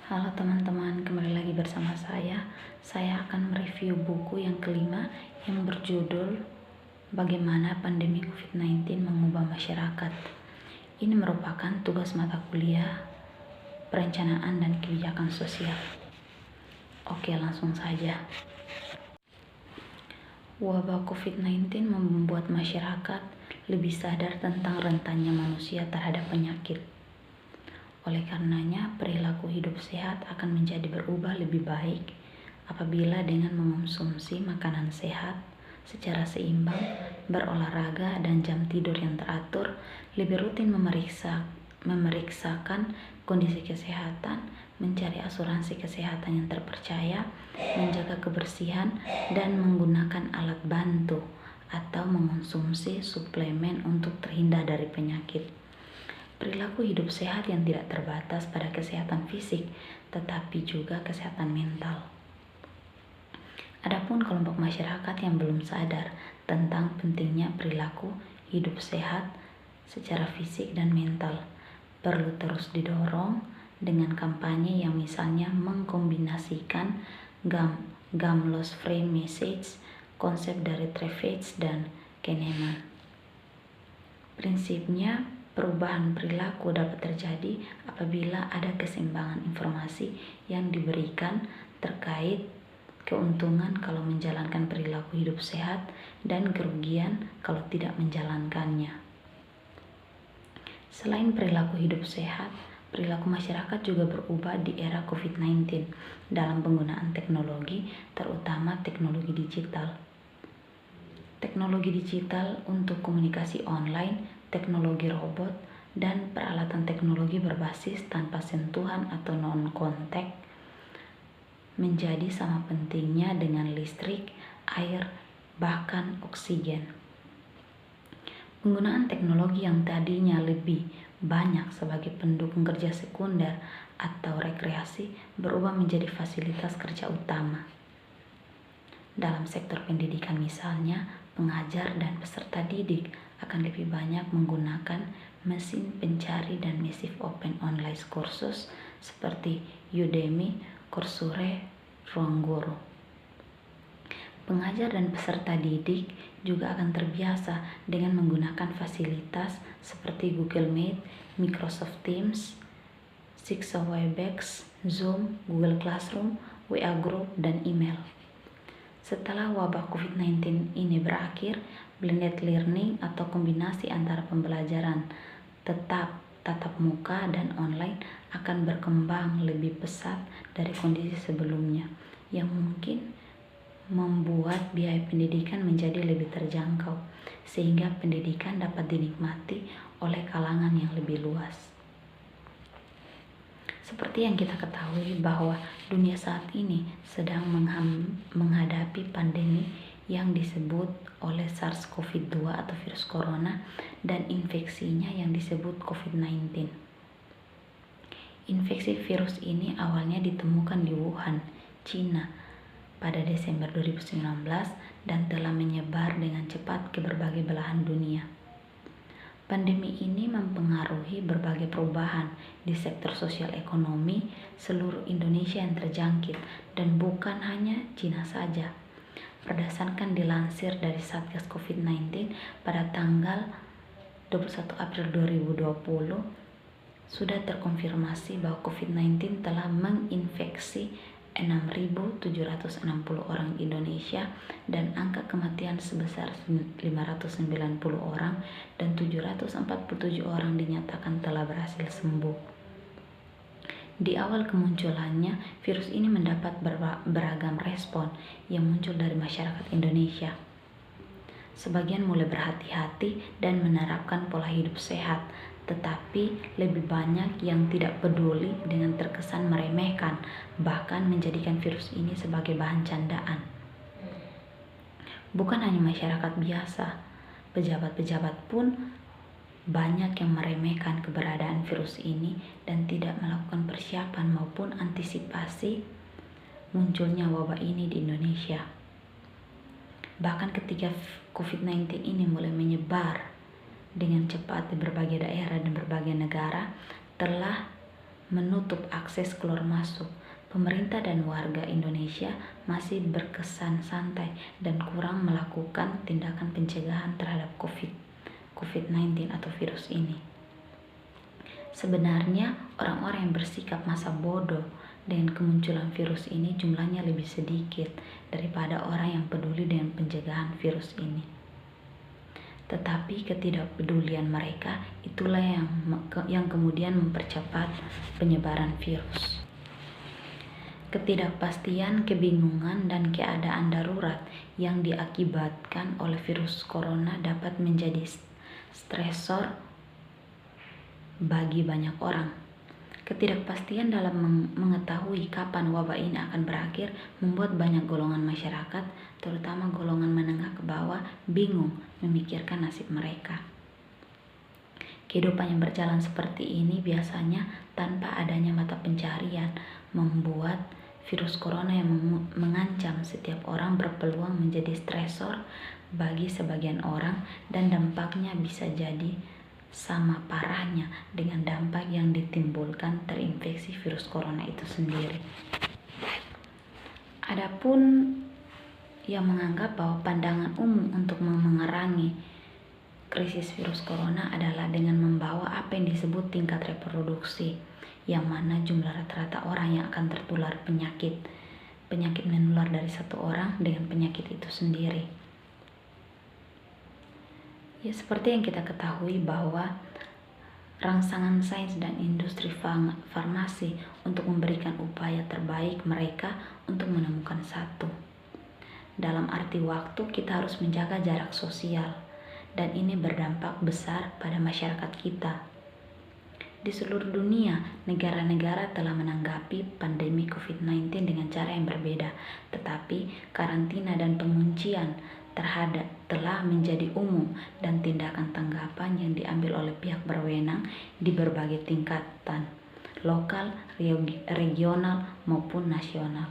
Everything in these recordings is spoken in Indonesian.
Halo teman-teman, kembali lagi bersama saya. Saya akan mereview buku yang kelima yang berjudul Bagaimana Pandemi COVID-19 Mengubah Masyarakat. Ini merupakan tugas mata kuliah Perencanaan dan Kebijakan Sosial. Oke, langsung saja. Wabah COVID-19 membuat masyarakat lebih sadar tentang rentannya manusia terhadap penyakit. Oleh karenanya, perilaku hidup sehat akan menjadi berubah lebih baik apabila dengan mengonsumsi makanan sehat secara seimbang, berolahraga dan jam tidur yang teratur, lebih rutin memeriksakan kondisi kesehatan, mencari asuransi kesehatan yang terpercaya, menjaga kebersihan, dan menggunakan alat bantu atau mengonsumsi suplemen untuk terhindar dari penyakit. Perilaku hidup sehat yang tidak terbatas pada kesehatan fisik, tetapi juga kesehatan mental. Adapun kelompok masyarakat yang belum sadar tentang pentingnya perilaku hidup sehat secara fisik dan mental, perlu terus didorong dengan kampanye yang misalnya mengkombinasikan GAM Loss Free Message, konsep dari Trevage dan Kahneman. Prinsipnya, perubahan perilaku dapat terjadi apabila ada keseimbangan informasi yang diberikan terkait keuntungan kalau menjalankan perilaku hidup sehat dan kerugian kalau tidak menjalankannya. Selain perilaku hidup sehat, perilaku masyarakat juga berubah di era COVID-19 dalam penggunaan teknologi, terutama teknologi digital. Teknologi digital untuk komunikasi online, teknologi robot, dan peralatan teknologi berbasis tanpa sentuhan atau non-kontak menjadi sama pentingnya dengan listrik, air, bahkan oksigen. Penggunaan teknologi yang tadinya lebih banyak sebagai pendukung kerja sekunder atau rekreasi berubah menjadi fasilitas kerja utama. Dalam sektor pendidikan misalnya, pengajar dan peserta didik akan lebih banyak menggunakan mesin pencari dan massive open online kursus seperti Udemy, Coursera, Ruang Guru. Pengajar dan peserta didik juga akan terbiasa dengan menggunakan fasilitas seperti Google Meet, Microsoft Teams, Siksa Webex, Zoom, Google Classroom, WA Group, dan email. Setelah wabah COVID-19 ini berakhir, blended learning atau kombinasi antara pembelajaran tatap muka dan online akan berkembang lebih pesat dari kondisi sebelumnya, yang mungkin membuat biaya pendidikan menjadi lebih terjangkau, sehingga pendidikan dapat dinikmati oleh kalangan yang lebih luas. Seperti yang kita ketahui bahwa dunia saat ini sedang menghadapi pandemi yang disebut oleh SARS-CoV-2 atau virus corona dan infeksinya yang disebut COVID-19. Infeksi virus ini awalnya ditemukan di Wuhan, Cina pada Desember 2019 dan telah menyebar dengan cepat ke berbagai belahan dunia. Pandemi ini mempengaruhi berbagai perubahan di sektor sosial ekonomi seluruh Indonesia yang terjangkit, dan bukan hanya Cina saja. Berdasarkan dilansir dari Satgas COVID-19 pada tanggal 21 April 2020, sudah terkonfirmasi bahwa COVID-19 telah menginfeksi 6.760 orang di Indonesia dan angka kematian sebesar 590 orang dan 747 orang dinyatakan telah berhasil sembuh. Di awal kemunculannya, virus ini mendapat beragam respon yang muncul dari masyarakat Indonesia. Sebagian mulai berhati-hati dan menerapkan pola hidup sehat, tetapi lebih banyak yang tidak peduli dengan terkesan meremehkan, bahkan menjadikan virus ini sebagai bahan candaan. Bukan hanya masyarakat biasa, pejabat-pejabat pun banyak yang meremehkan keberadaan virus ini dan tidak melakukan persiapan maupun antisipasi munculnya wabah ini di Indonesia. Bahkan ketika COVID-19 ini mulai menyebar dengan cepat di berbagai daerah dan berbagai negara, telah menutup akses keluar masuk. Pemerintah dan warga Indonesia masih berkesan santai dan kurang melakukan tindakan pencegahan terhadap COVID-19 atau virus ini. Sebenarnya orang-orang yang bersikap masa bodoh dengan kemunculan virus ini jumlahnya lebih sedikit daripada orang yang peduli dengan pencegahan virus ini. Tetapi ketidakpedulian mereka itulah yang kemudian mempercepat penyebaran virus. Ketidakpastian, kebingungan, dan keadaan darurat yang diakibatkan oleh virus corona dapat menjadi stresor bagi banyak orang. Ketidakpastian dalam mengetahui kapan wabah ini akan berakhir membuat banyak golongan masyarakat, terutama golongan menengah ke bawah, bingung memikirkan nasib mereka. Kehidupan yang berjalan seperti ini biasanya tanpa adanya mata pencaharian membuat virus corona yang mengancam setiap orang berpeluang menjadi stresor bagi sebagian orang, dan dampaknya bisa jadi sama parahnya dengan dampak yang ditimbulkan terinfeksi virus corona itu sendiri. Adapun yang menganggap bahwa pandangan umum untuk memerangi krisis virus corona adalah dengan membawa apa yang disebut tingkat reproduksi, yang mana jumlah rata-rata orang yang akan tertular penyakit menular dari satu orang dengan penyakit itu sendiri. Ya, seperti yang kita ketahui bahwa rangsangan sains dan industri farmasi untuk memberikan upaya terbaik mereka untuk menemukan satu. Dalam arti waktu, kita harus menjaga jarak sosial, dan ini berdampak besar pada masyarakat kita. Di seluruh dunia, negara-negara telah menanggapi pandemi COVID-19 dengan cara yang berbeda, tetapi karantina dan penguncian telah menjadi umum, dan tindakan tanggapan yang diambil oleh pihak berwenang di berbagai tingkatan, lokal, regional, maupun nasional.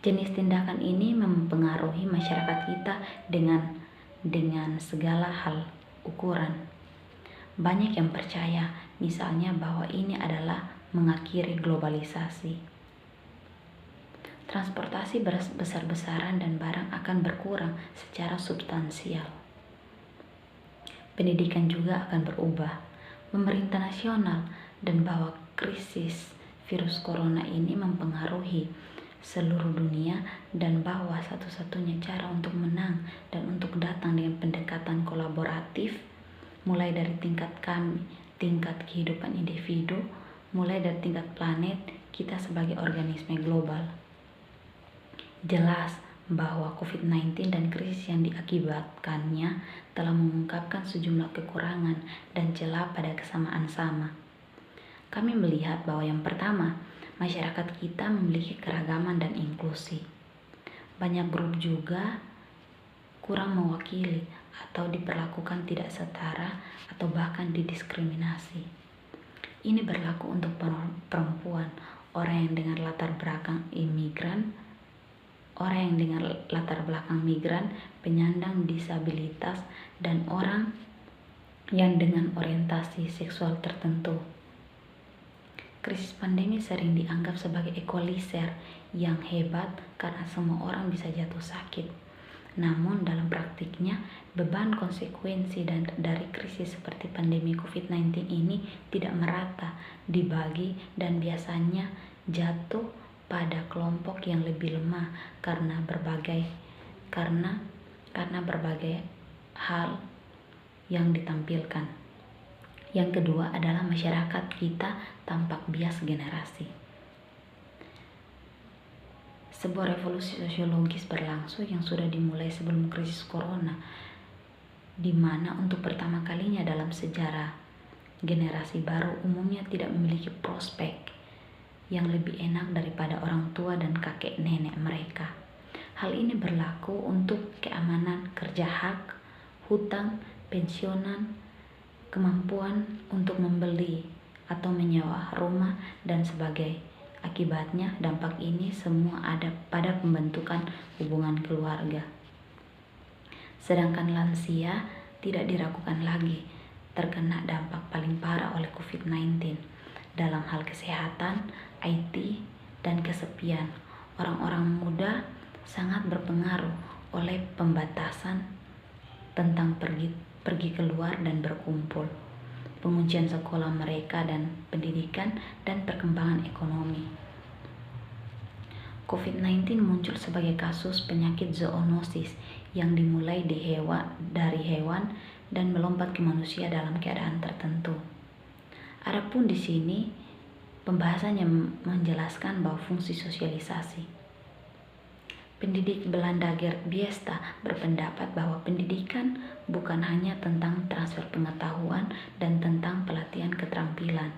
Jenis tindakan ini mempengaruhi masyarakat kita dengan segala hal ukuran. Banyak yang percaya misalnya bahwa ini adalah mengakhiri globalisasi. Transportasi besar-besaran dan barang akan berkurang secara substansial. Pendidikan juga akan berubah. Pemerintah nasional dan bahwa krisis virus corona ini mempengaruhi seluruh dunia, dan bahwa satu-satunya cara untuk menang dan untuk datang dengan pendekatan kolaboratif mulai dari tingkat kehidupan individu, mulai dari tingkat planet kita sebagai organisme global. Jelas bahwa COVID-19 dan krisis yang diakibatkannya telah mengungkapkan sejumlah kekurangan dan celah pada kesamaan sama. Kami melihat bahwa yang pertama, masyarakat kita memiliki keragaman dan inklusi. Banyak grup juga kurang mewakili atau diperlakukan tidak setara atau bahkan didiskriminasi. Ini berlaku untuk perempuan, orang yang dengan latar belakang migran, penyandang disabilitas, dan orang yang dengan orientasi seksual tertentu. Krisis pandemi sering dianggap sebagai equalizer yang hebat karena semua orang bisa jatuh sakit. Namun dalam praktiknya, beban konsekuensi dari krisis seperti pandemi COVID-19 ini tidak merata dibagi, dan biasanya jatuh pada kelompok yang lebih lemah karena berbagai hal yang ditampilkan. Yang kedua adalah masyarakat kita tampak bias generasi. Sebuah revolusi sosiologis berlangsung yang sudah dimulai sebelum krisis corona, di mana untuk pertama kalinya dalam sejarah, generasi baru umumnya tidak memiliki prospek yang lebih enak daripada orang tua dan kakek nenek mereka. Hal ini berlaku untuk keamanan kerja, hak, hutang, pensiunan, kemampuan untuk membeli atau menyewa rumah, dan sebagainya. Akibatnya, dampak ini semua ada pada pembentukan hubungan keluarga. Sedangkan lansia tidak diragukan lagi terkena dampak paling parah oleh COVID-19. dalam hal kesehatan, IT, dan kesepian. Orang-orang muda sangat berpengaruh oleh pembatasan tentang pergi keluar dan berkumpul, penguncian sekolah mereka dan pendidikan, dan perkembangan ekonomi. COVID-19 muncul sebagai kasus penyakit zoonosis yang dimulai dari hewan dan melompat ke manusia dalam keadaan tertentu. Adapun di sini pembahasannya menjelaskan bahwa fungsi sosialisasi. Pendidik Belanda Gert Biesta berpendapat bahwa pendidikan bukan hanya tentang transfer pengetahuan dan tentang pelatihan keterampilan.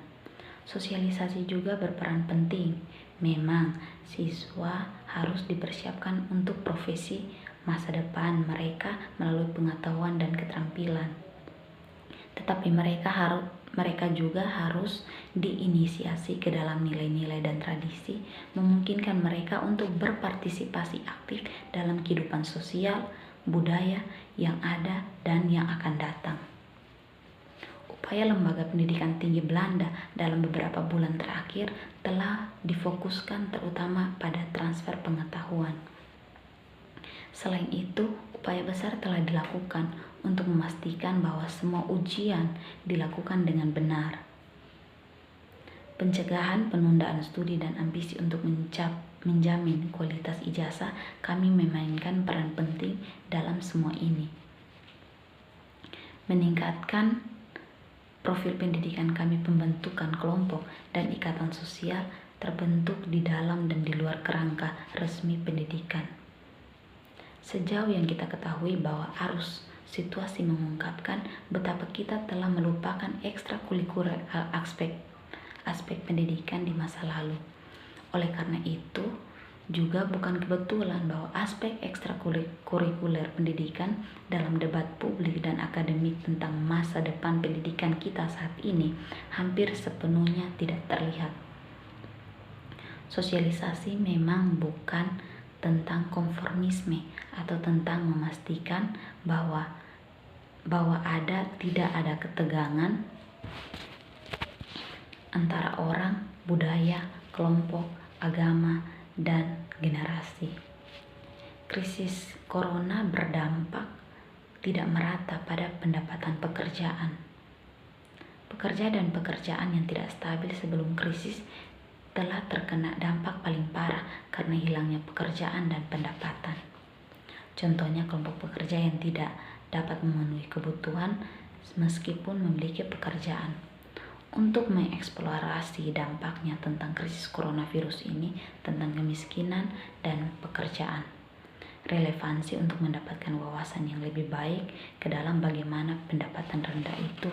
Sosialisasi juga berperan penting. Memang, siswa harus dipersiapkan untuk profesi masa depan mereka melalui pengetahuan dan keterampilan. Tetapi mereka juga harus diinisiasi ke dalam nilai-nilai dan tradisi, memungkinkan mereka untuk berpartisipasi aktif dalam kehidupan sosial, budaya yang ada dan yang akan datang. Upaya lembaga pendidikan tinggi Belanda dalam beberapa bulan terakhir telah difokuskan terutama pada transfer pengetahuan. Selain itu, upaya besar telah dilakukan untuk memastikan bahwa semua ujian dilakukan dengan benar. Pencegahan penundaan studi dan ambisi untuk menjamin kualitas ijazah, kami memainkan peran penting dalam semua ini. Meningkatkan profil pendidikan kami, pembentukan kelompok dan ikatan sosial terbentuk di dalam dan di luar kerangka resmi pendidikan. Sejauh yang kita ketahui bahwa arus situasi mengungkapkan betapa kita telah melupakan ekstrakurikuler aspek pendidikan di masa lalu. Oleh karena itu, juga bukan kebetulan bahwa aspek ekstrakurikuler pendidikan dalam debat publik dan akademik tentang masa depan pendidikan kita saat ini hampir sepenuhnya tidak terlihat. Sosialisasi memang bukan tentang konformisme atau tentang memastikan bahwa tidak ada ketegangan antara orang, budaya, kelompok, agama, dan generasi. Krisis corona berdampak tidak merata pada pendapatan pekerjaan. Pekerja dan pekerjaan yang tidak stabil sebelum krisis telah terkena dampak paling parah karena hilangnya pekerjaan dan pendapatan. Contohnya kelompok pekerja yang tidak dapat memenuhi kebutuhan meskipun memiliki pekerjaan. Untuk mengeksplorasi dampaknya tentang krisis coronavirus ini tentang kemiskinan dan pekerjaan, relevansi untuk mendapatkan wawasan yang lebih baik ke dalam bagaimana pendapatan rendah itu